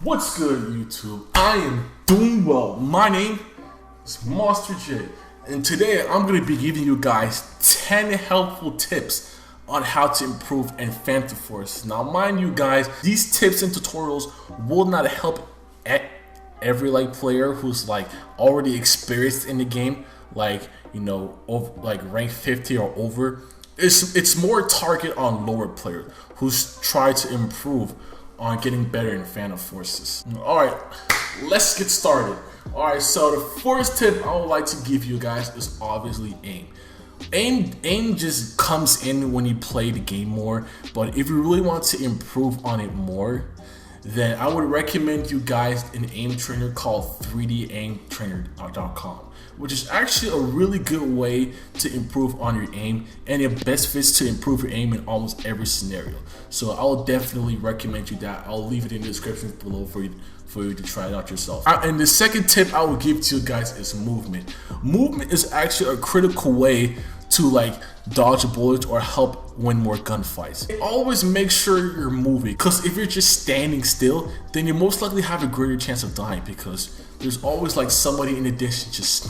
What's good, YouTube? I am doing well. My name is monsterjayyt, and today I'm going to be giving you guys 10 helpful tips on how to improve in Phantom Force. Now, mind you guys, these tips and tutorials will not help every player who's already experienced in the game, rank 50 or over. It's more target on lower players who's tried to improve on getting better in Phantom Forces. Alright, let's get started. Alright, so the first tip I would like to give you guys is obviously aim. Aim just comes in when you play the game more, but if you really want to improve on it more, then I would recommend you guys an aim trainer called 3daimtrainer.com, which is actually a really good way to improve on your aim, and it best fits to improve your aim in almost every scenario. So I will definitely recommend you that. I'll leave it in the description below for you to try it out yourself. And the second tip I will give to you guys is movement. Movement is actually a critical way to dodge bullets or help win more gunfights. Always make sure you're moving, because if you're just standing still, then you most likely have a greater chance of dying, because there's always somebody in the distance just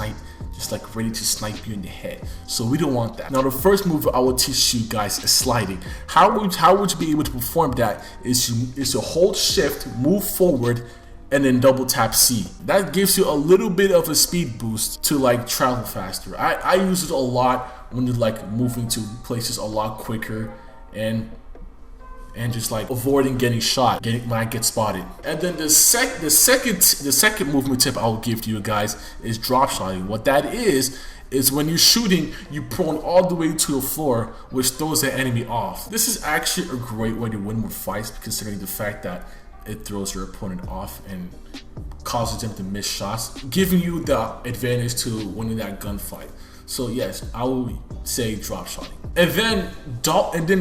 ready to snipe you in the head. So we don't want that. Now the first move I will teach you guys is sliding. How would you be able to perform that is to hold shift, move forward, and then double tap C. That gives you a little bit of a speed boost to travel faster. I use it a lot when you're moving to places a lot quicker and just avoiding getting shot when I get spotted. And then the second movement tip I will give to you guys is drop shotting. What that is when you're shooting, you prone all the way to the floor, which throws the enemy off. This is actually a great way to win more fights, considering the fact that it throws your opponent off and causes them to miss shots, giving you the advantage to winning that gunfight. So yes, I will say drop shotting. And then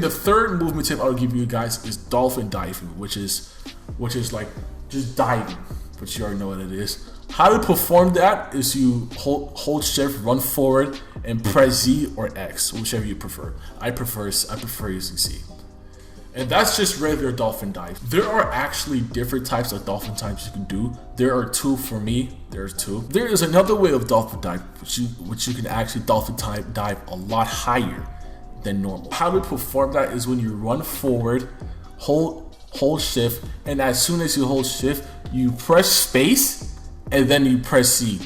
the third movement tip I'll give you guys is dolphin diving, which is just diving, but you already know what it is. How to perform that is you hold shift, run forward, and press Z or X, whichever you prefer. I prefer using C. And that's just regular dolphin dive. There are actually different types of dolphin dives you can do. There are two for me. There's two. There is another way of dolphin dive, which you can actually dolphin dive a lot higher than normal. How to perform that is when you run forward, hold shift, and as soon as you hold shift, you press space, and then you press C.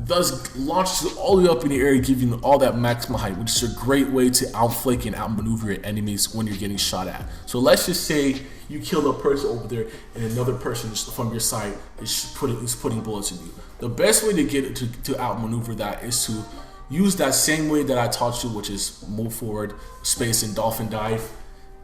Thus launches you all the way up in the air, giving you all that maximum height, which is a great way to outflank and outmaneuver your enemies when you're getting shot at. So let's just say you killed a person over there and another person from your side is putting bullets in you. The best way to get to outmaneuver that is to use that same way that I taught you, which is move forward, space, and dolphin dive,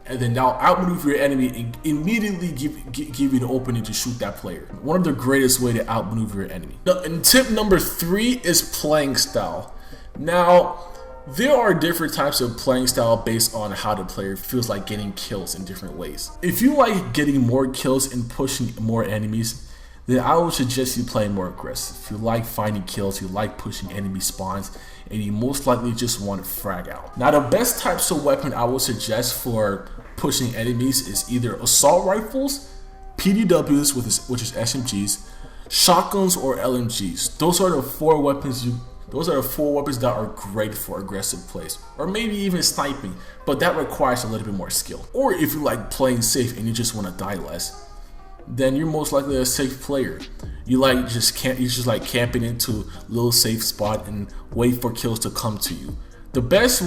and then now outmaneuver your enemy and immediately give you an opening to shoot that player. One of the greatest way to outmaneuver your enemy. Now, and tip number 3 is playing style. Now, there are different types of playing style based on how the player feels like getting kills in different ways. If you like getting more kills and pushing more enemies, then I would suggest you play more aggressive. If you like finding kills, you like pushing enemy spawns, and you most likely just want to frag out. Now the best types of weapon I would suggest for pushing enemies is either assault rifles, PDWs, which is SMGs, shotguns, or LMGs. Those are the four weapons that are great for aggressive plays, or maybe even sniping, but that requires a little bit more skill. Or if you like playing safe and you just want to die less, then you're most likely a safe player. You just camping into a little safe spot and wait for kills to come to you. The best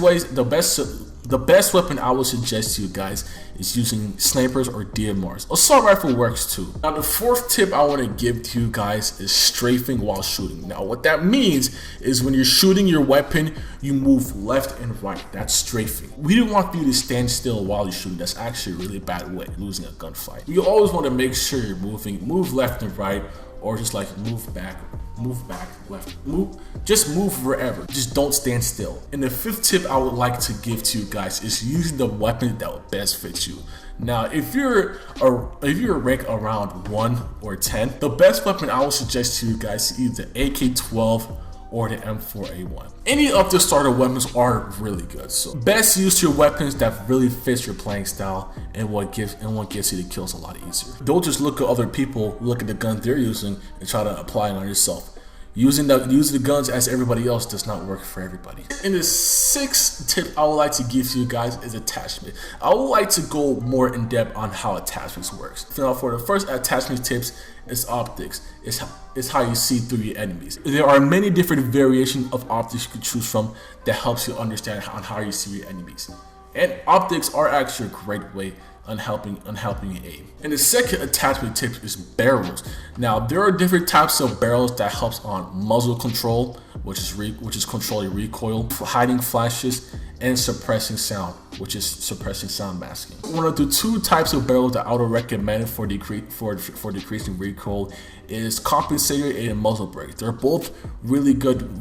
weapon I would suggest to you guys is using snipers or DMRs. Assault rifle works too. Now the fourth tip I want to give to you guys is strafing while shooting. Now what that means is when you're shooting your weapon, you move left and right. That's strafing. We don't want you to stand still while you're shooting. That's actually a really bad way of losing a gunfight. You always want to make sure you're move left and right, or just move back, left, just move wherever. Just don't stand still. And the fifth tip I would like to give to you guys is using the weapon that will best fit you. Now, if you're rank around 1 or 10, the best weapon I would suggest to you guys is either AK-12 or the M4A1. Any of the starter weapons are really good, so best use your weapons that really fits your playing style and what gives you the kills a lot easier. Don't just look at other people, look at the gun they're using, and try to apply it on yourself. Using the guns as everybody else does not work for everybody. And the sixth tip I would like to give to you guys is attachment. I would like to go more in depth on how attachments works. Now, for the first attachment tips, is optics. It's how you see through your enemies. There are many different variations of optics you can choose from that helps you understand how you see your enemies. And optics are actually a great way on helping you aim. And the second attachment tip is barrels. Now there are different types of barrels that helps on muzzle control, which is controlling recoil, hiding flashes, and suppressing sound, which is suppressing sound masking. One of the two types of barrels that I would recommend for decreasing recoil is compensator and muzzle brake. They're both really good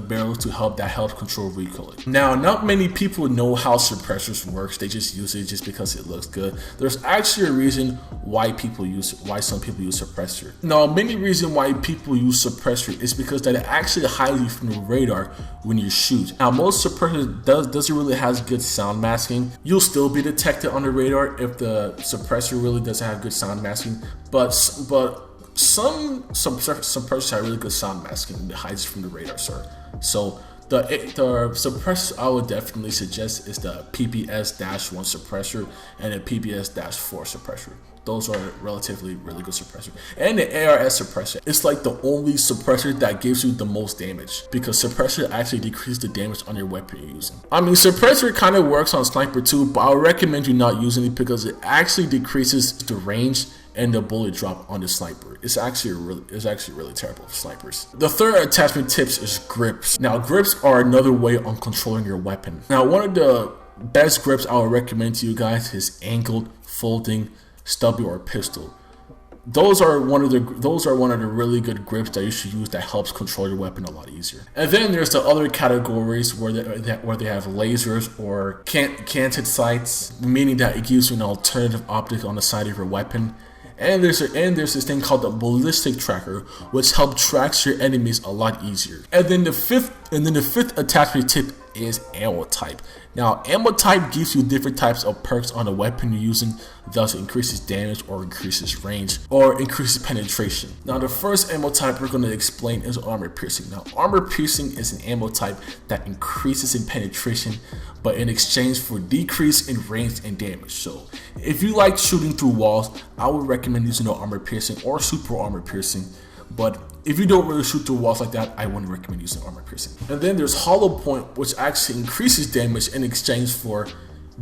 barrels to help control recoil. Now, not many people know how suppressors works. They just use it just because it looks good. There's actually a reason why some people use suppressor. Now, many reasons why people use suppressor is because that it actually hides you from the radar when you shoot. Now, most suppressor doesn't really have good sound masking. You'll still be detected on the radar if the suppressor really doesn't have good sound masking, but some suppressors have really good sound masking that hides from the radar, sir. So the suppressor I would definitely suggest is the PPS-1 suppressor and the PPS-4 suppressor. Those are relatively really good suppressors. And the ARS suppressor, it's like the only suppressor that gives you the most damage, because suppressor actually decreases the damage on your weapon you're using. I mean, suppressor kind of works on sniper too, but I would recommend you not using it because it actually decreases the range and the bullet drop on the sniper. It's actually really terrible for snipers. The third attachment tips is grips. Now, grips are another way on controlling your weapon. Now, one of the best grips I would recommend to you guys is angled, folding, stubby, or pistol. Those are one of the really good grips that you should use that helps control your weapon a lot easier. And then there's the other categories where they have lasers or canted sights, meaning that it gives you an alternative optic on the side of your weapon. And there's this thing called the ballistic tracker, which helps track your enemies a lot easier. And then the fifth attachment tip is ammo type. Now, ammo type gives you different types of perks on the weapon you're using, thus increases damage or increases range or increases penetration. Now, the first ammo type we're going to explain is armor piercing. Now, armor piercing is an ammo type that increases in penetration, but in exchange for decrease in range and damage. So, if you like shooting through walls, I would recommend using the armor piercing or super armor piercing. But if you don't really shoot through walls like that, I wouldn't recommend using armor piercing. And then there's hollow point, which actually increases damage in exchange for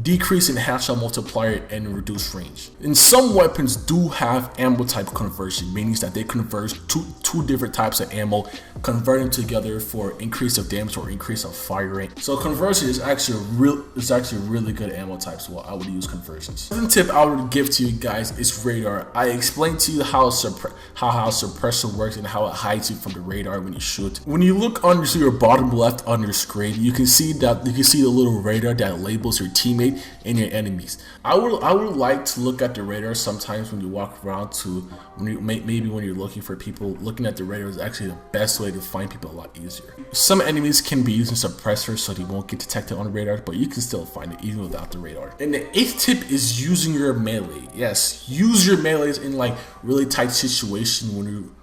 decrease in headshot multiplier and reduced range. And some weapons do have ammo type conversion, meaning that they convert two different types of ammo, convert them together for increase of damage or increase of fire rate. So conversion is actually a really good ammo type, so I would use conversions. The tip I would give to you guys is radar. I explained to you how suppressor works and how it hides you from the radar when you shoot. When you look under your bottom left on your screen, you can see the little radar that labels your teammate and your enemies. I would like to look at the radar sometimes when you walk around maybe when you're looking for people. Looking at the radar is actually the best way to find people a lot easier. Some enemies can be using suppressors so they won't get detected on the radar, but you can still find it even without the radar. And the eighth tip is using your melee. Yes, use your melees in like really tight situation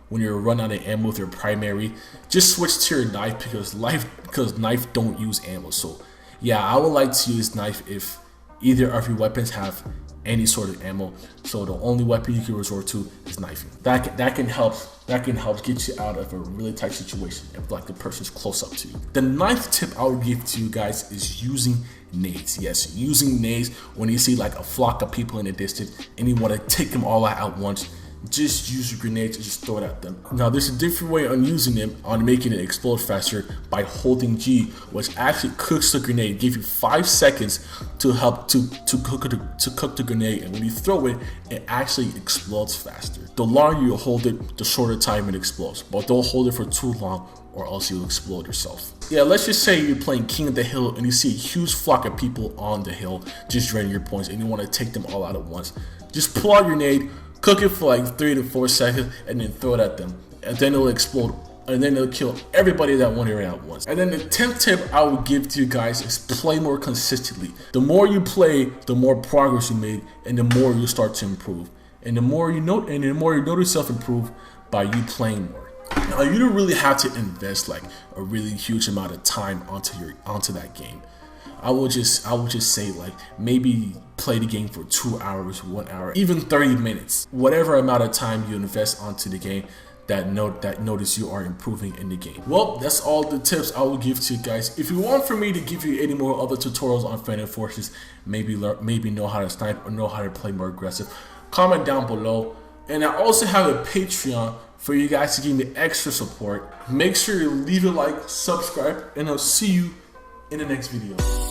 when you're running out of ammo with your primary. Just switch to your knife because knife don't use ammo. So yeah, I would like to use knife if either of your weapons have any sort of ammo. So the only weapon you can resort to is knifing. That can help get you out of a really tight situation if like the person's close up to you. The ninth tip I would give to you guys is using nades. Yes, using nades when you see like a flock of people in the distance and you want to take them all out at once. Just use your grenades and just throw it at them. Now there's a different way on using them, on making it explode faster by holding G, which actually cooks the grenade. Give you 5 seconds to help to cook the grenade, and when you throw it, it actually explodes faster. The longer you hold it, the shorter time it explodes. But don't hold it for too long or else you'll explode yourself. Yeah, let's just say you're playing King of the Hill and you see a huge flock of people on the hill just draining your points and you want to take them all out at once. Just pull out your grenade, cook it for like 3 to 4 seconds, and then throw it at them. And then it'll explode and then it'll kill everybody that one area at once. And then the 10th tip I would give to you guys is play more consistently. The more you play, the more progress you make, and the more you start to improve. And the more you notice yourself improve by you playing more. Now you don't really have to invest like a really huge amount of time onto that game. I would just say like maybe play the game for 2 hours, 1 hour, even 30 minutes. Whatever amount of time you invest onto the game that notice you are improving in the game. Well, that's all the tips I will give to you guys. If you want for me to give you any more other tutorials on Fan Forces, maybe know how to snipe or know how to play more aggressive, comment down below. And I also have a Patreon for you guys to give me extra support. Make sure you leave a like, subscribe, and I'll see you in the next video.